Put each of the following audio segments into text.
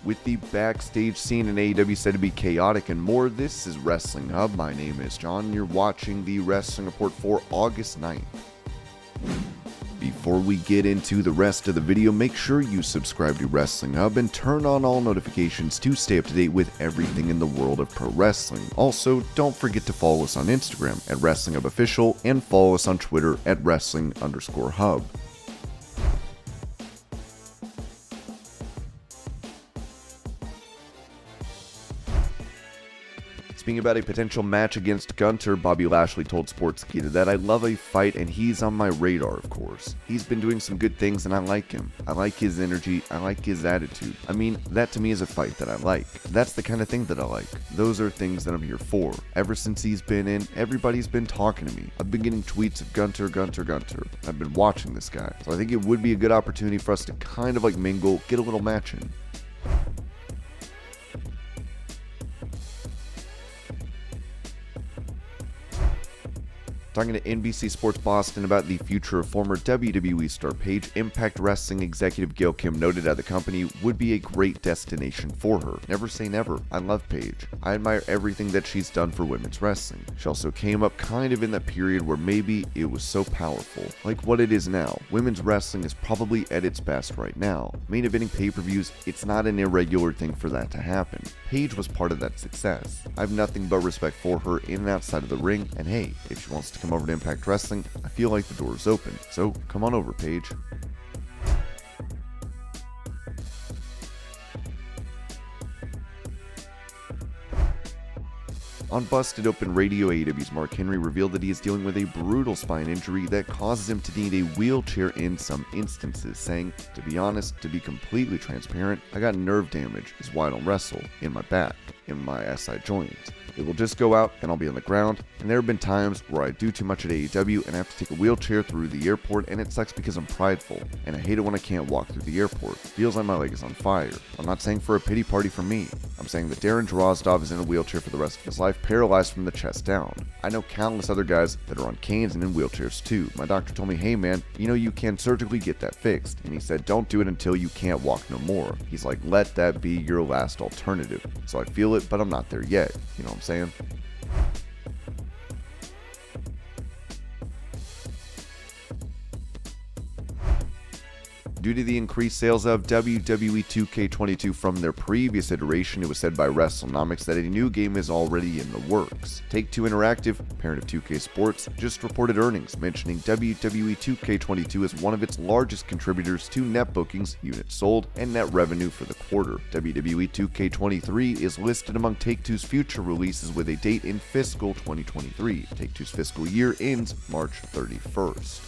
With the backstage scene in AEW said to be chaotic and more, this is Wrestling Hub. My name is John, and you're watching the Wrestling Report for August 9th. Before we get into the rest of the video, make sure you subscribe to Wrestling Hub and turn on all notifications to stay up to date with everything in the world of pro wrestling. Also, don't forget to follow us on Instagram at Wrestling Hub Official and follow us on Twitter at Wrestling_Hub. Speaking about a potential match against Gunther, Bobby Lashley told Sportskeeda that I love a fight and he's on my radar, of course. He's been doing some good things and I like him. I like his energy, I like his attitude. I mean, that to me is a fight that I like. That's the kind of thing that I like. Those are things that I'm here for. Ever since he's been in, everybody's been talking to me. I've been getting tweets of Gunther. I've been watching this guy. So I think it would be a good opportunity for us to kind of like mingle, get a little match in. Talking to NBC Sports Boston about the future of former WWE star Paige, Impact Wrestling executive Gail Kim noted that the company would be a great destination for her. Never say never. I love Paige. I admire everything that she's done for women's wrestling. She also came up kind of in that period where maybe it was so powerful, like what it is now. Women's wrestling is probably at its best right now. Main eventing pay-per-views, it's not an irregular thing for that to happen. Paige was part of that success. I have nothing but respect for her in and outside of the ring, and hey, if she wants to come over to Impact Wrestling, I feel like the door is open. So come on over, Paige. On Busted Open Radio, AEW's Mark Henry revealed that he is dealing with a brutal spine injury that causes him to need a wheelchair in some instances, saying, "To be honest, to be completely transparent, I got nerve damage, is why I don't wrestle, in my back, in my SI joint. It will just go out and I'll be on the ground, and there have been times where I do too much at AEW and I have to take a wheelchair through the airport, and it sucks because I'm prideful, and I hate it when I can't walk through the airport. Feels like my leg is on fire. I'm not saying for a pity party for me. I'm saying that Darren Drozdov is in a wheelchair for the rest of his life, paralyzed from the chest down. I know countless other guys that are on canes and in wheelchairs too. My doctor told me, hey man, you know you can surgically get that fixed, and he said don't do it until you can't walk no more. He's like, let that be your last alternative. So I feel it, but I'm not there yet. You know what I'm saying?" Due to the increased sales of WWE 2K22 from their previous iteration, it was said by WrestleNomics that a new game is already in the works. Take-Two Interactive, parent of 2K Sports, just reported earnings, mentioning WWE 2K22 as one of its largest contributors to net bookings, units sold, and net revenue for the quarter. WWE 2K23 is listed among Take-Two's future releases with a date in fiscal 2023. Take-Two's fiscal year ends March 31st.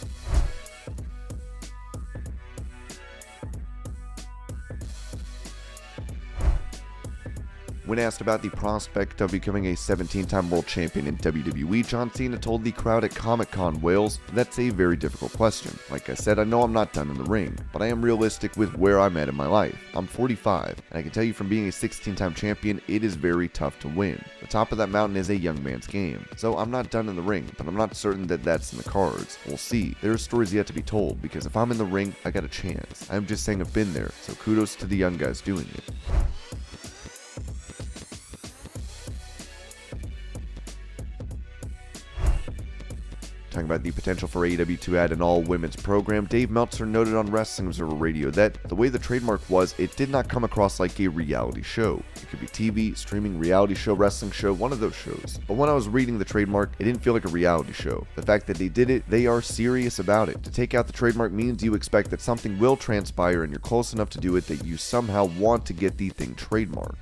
When asked about the prospect of becoming a 17-time world champion in WWE, John Cena told the crowd at Comic-Con Wales, "That's a very difficult question. Like I said, I know I'm not done in the ring, but I am realistic with where I'm at in my life. I'm 45, and I can tell you from being a 16-time champion, it is very tough to win. The top of that mountain is a young man's game. So I'm not done in the ring, but I'm not certain that that's in the cards. We'll see. There are stories yet to be told, because if I'm in the ring, I got a chance. I'm just saying I've been there, so kudos to the young guys doing it." Talking about the potential for AEW to add an all-women's program, Dave Meltzer noted on Wrestling Observer Radio that the way the trademark was, it did not come across like a reality show. It could be TV, streaming, reality show, wrestling show, one of those shows. But when I was reading the trademark, it didn't feel like a reality show. The fact that they did it, they are serious about it. To take out the trademark means you expect that something will transpire and you're close enough to do it that you somehow want to get the thing trademarked.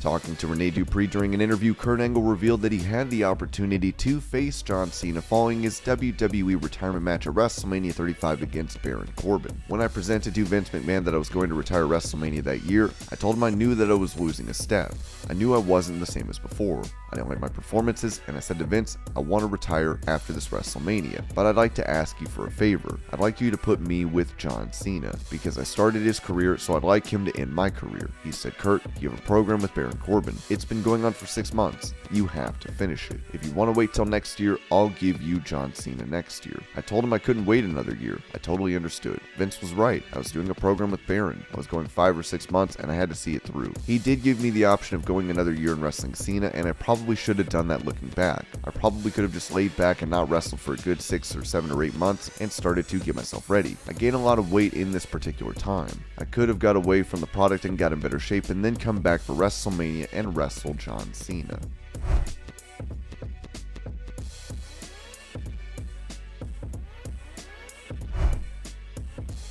Talking to Rene Dupree during an interview, Kurt Angle revealed that he had the opportunity to face John Cena following his WWE retirement match at WrestleMania 35 against Baron Corbin. When I presented to Vince McMahon that I was going to retire WrestleMania that year, I told him I knew that I was losing a step. I knew I wasn't the same as before. I didn't like my performances, and I said to Vince, I want to retire after this WrestleMania, but I'd like to ask you for a favor. I'd like you to put me with John Cena, because I started his career, so I'd like him to end my career. He said, Kurt, you have a program with Baron Baron Corbin. It's been going on for 6 months. You have to finish it. If you want to wait till next year, I'll give you John Cena next year. I told him I couldn't wait another year. I totally understood. Vince was right. I was doing a program with Baron. I was going 5 or 6 months and I had to see it through. He did give me the option of going another year and wrestling Cena, and I probably should have done that looking back. I probably could have just laid back and not wrestled for a good 6 or 7 or 8 months and started to get myself ready. I gained a lot of weight in this particular time. I could have got away from the product and got in better shape and then come back for WrestleMania and wrestle John Cena.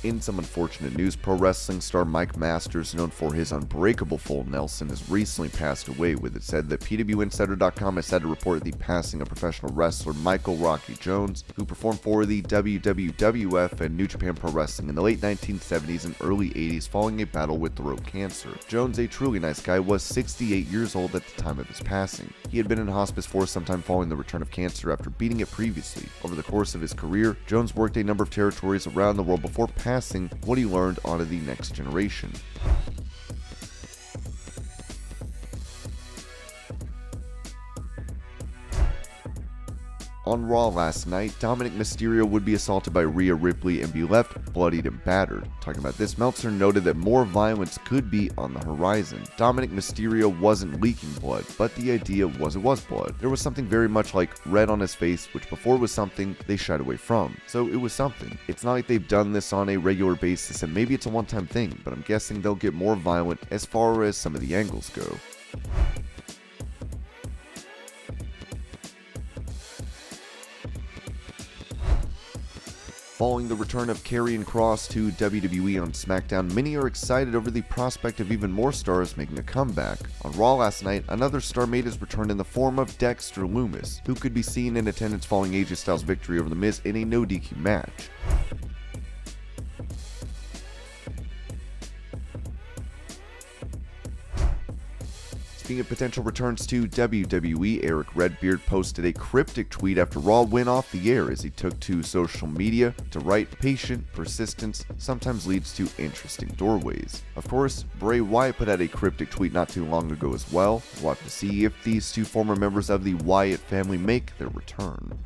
In some unfortunate news, pro wrestling star Mike Masters, known for his unbreakable full Nelson, has recently passed away, with it said that PWInsider.com has had to report the passing of professional wrestler Michael Rocky Jones, who performed for the WWF and New Japan Pro Wrestling in the late 1970s and early 80s following a battle with throat cancer. Jones, a truly nice guy, was 68 years old at the time of his passing. He had been in hospice for some time following the return of cancer after beating it previously. Over the course of his career, Jones worked a number of territories around the world before passing what he learned onto the next generation. On Raw last night, Dominic Mysterio would be assaulted by Rhea Ripley and be left bloodied and battered. Talking about this, Meltzer noted that more violence could be on the horizon. Dominic Mysterio wasn't leaking blood, but the idea was it was blood. There was something very much like red on his face, which before was something they shied away from. So it was something. It's not like they've done this on a regular basis, and maybe it's a one-time thing, but I'm guessing they'll get more violent as far as some of the angles go. Following the return of Karrion Kross to WWE on SmackDown, many are excited over the prospect of even more stars making a comeback. On Raw last night, another star made his return in the form of Dexter Lumis, who could be seen in attendance following AJ Styles' victory over The Miz in a no DQ match. Speaking of potential returns to WWE, Erick Redbeard posted a cryptic tweet after Raw went off the air as he took to social media to write, "Patient persistence sometimes leads to interesting doorways." Of course, Bray Wyatt put out a cryptic tweet not too long ago as well. We'll have to see if these two former members of the Wyatt family make their return.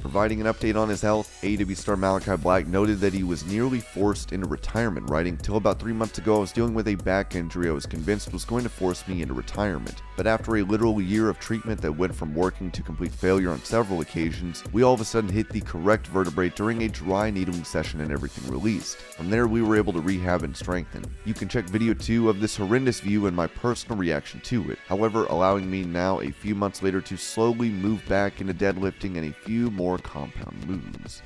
Providing an update on his health, AEW star Malakai Black noted that he was nearly forced into retirement, writing, "Till about 3 months ago I was dealing with a back injury I was convinced was going to force me into retirement. But after a literal year of treatment that went from working to complete failure on several occasions, we all of a sudden hit the correct vertebrae during a dry needling session and everything released. From there we were able to rehab and strengthen. You can check video 2 of this horrendous view and my personal reaction to it, however allowing me now a few months later to slowly move back into deadlifting and a few more compound moves."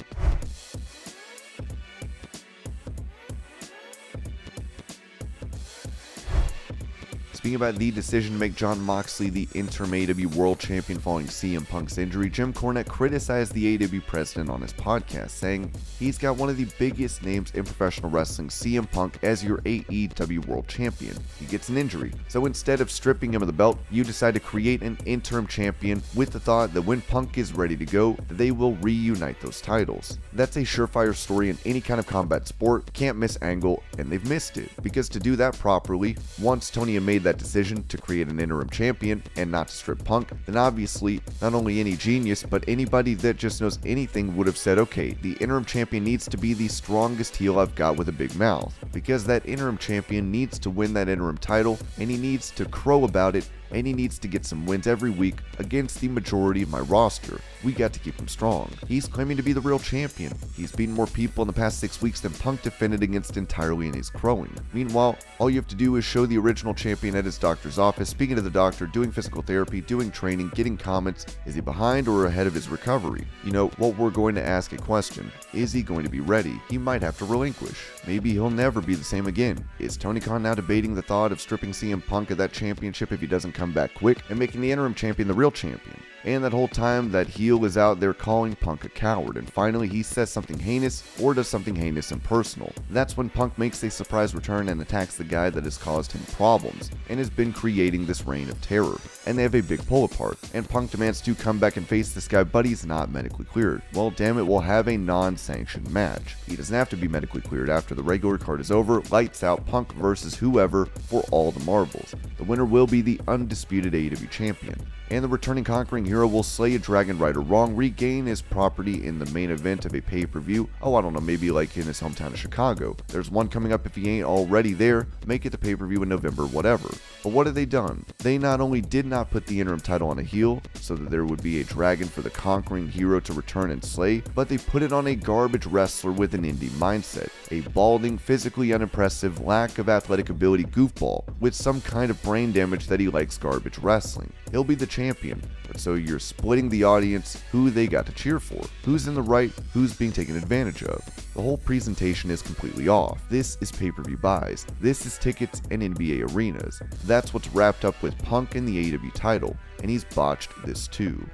Speaking about the decision to make Jon Moxley the interim AEW World Champion following CM Punk's injury, Jim Cornette criticized the AEW president on his podcast, saying, "He's got one of the biggest names in professional wrestling, CM Punk, as your AEW World Champion. He gets an injury. So instead of stripping him of the belt, you decide to create an interim champion with the thought that when Punk is ready to go, they will reunite those titles. That's a surefire story in any kind of combat sport. Can't miss angle, and they've missed it. Because to do that properly, once Tony had made that decision to create an interim champion and not to strip Punk, then obviously not only any genius but anybody that just knows anything would have said, okay, the interim champion needs to be the strongest heel I've got with a big mouth, because that interim champion needs to win that interim title and he needs to crow about it and he needs to get some wins every week against the majority of my roster. We got to keep him strong. He's claiming to be the real champion. He's beaten more people in the past 6 weeks than Punk defended against entirely, and he's crowing. Meanwhile, all you have to do is show the original champion at his doctor's office, speaking to the doctor, doing physical therapy, doing training, getting comments. Is he behind or ahead of his recovery? You know, what we're going to ask a question. Is he going to be ready? He might have to relinquish. Maybe he'll never be the same again. Is Tony Khan now debating the thought of stripping CM Punk of that championship if he doesn't come back quick and making the interim champion the real champion? And that whole time, that heel is out there calling Punk a coward, and finally he says something heinous or does something heinous and personal. That's when Punk makes a surprise return and attacks the guy that has caused him problems and has been creating this reign of terror. And they have a big pull apart, and Punk demands to come back and face this guy, but he's not medically cleared. Well, damn it, we'll have a non-sanctioned match. He doesn't have to be medically cleared. After the regular card is over, lights out, Punk versus whoever for all the marbles. The winner will be the undisputed AEW champion. And the returning conquering hero will slay a dragon right or wrong, regain his property in the main event of a pay-per-view. Oh, I don't know, maybe like in his hometown of Chicago. There's one coming up if he ain't already there. Make it the pay-per-view in November, whatever. But what have they done? They not only did not put the interim title on a heel, so that there would be a dragon for the conquering hero to return and slay, but they put it on a garbage wrestler with an indie mindset. A balding, physically unimpressive, lack of athletic ability goofball with some kind of brain damage that he likes garbage wrestling. He'll be the champion, but so you're splitting the audience who they got to cheer for. Who's in the right, who's being taken advantage of. The whole presentation is completely off. This is pay-per-view buys. This is tickets and NBA arenas. That's what's wrapped up with Punk and the AEW title, and he's botched this too.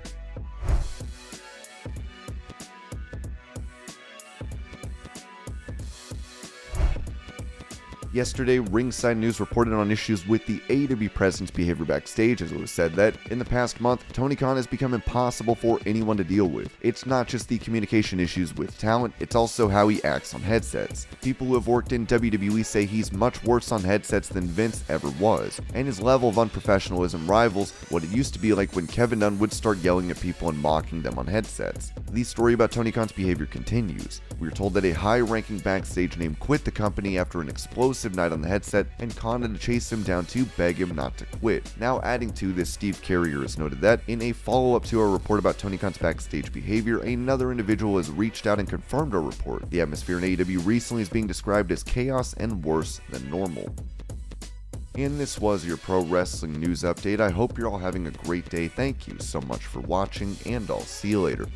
Yesterday, Ringside News reported on issues with the AEW president's behavior backstage, as it was said that in the past month, Tony Khan has become impossible for anyone to deal with. It's not just the communication issues with talent, it's also how he acts on headsets. People who have worked in WWE say he's much worse on headsets than Vince ever was, and his level of unprofessionalism rivals what it used to be like when Kevin Dunn would start yelling at people and mocking them on headsets. The story about Tony Khan's behavior continues. We are told that a high-ranking backstage name quit the company after an explosive night on the headset, and Khan had to chase him down to beg him not to quit. Now adding to this, Steve Carrier has noted that in a follow-up to our report about Tony Khan's backstage behavior, another individual has reached out and confirmed our report. The atmosphere in AEW recently is being described as chaos and worse than normal. And this was your pro wrestling news update. I hope you're all having a great day. Thank you so much for watching, and I'll see you later.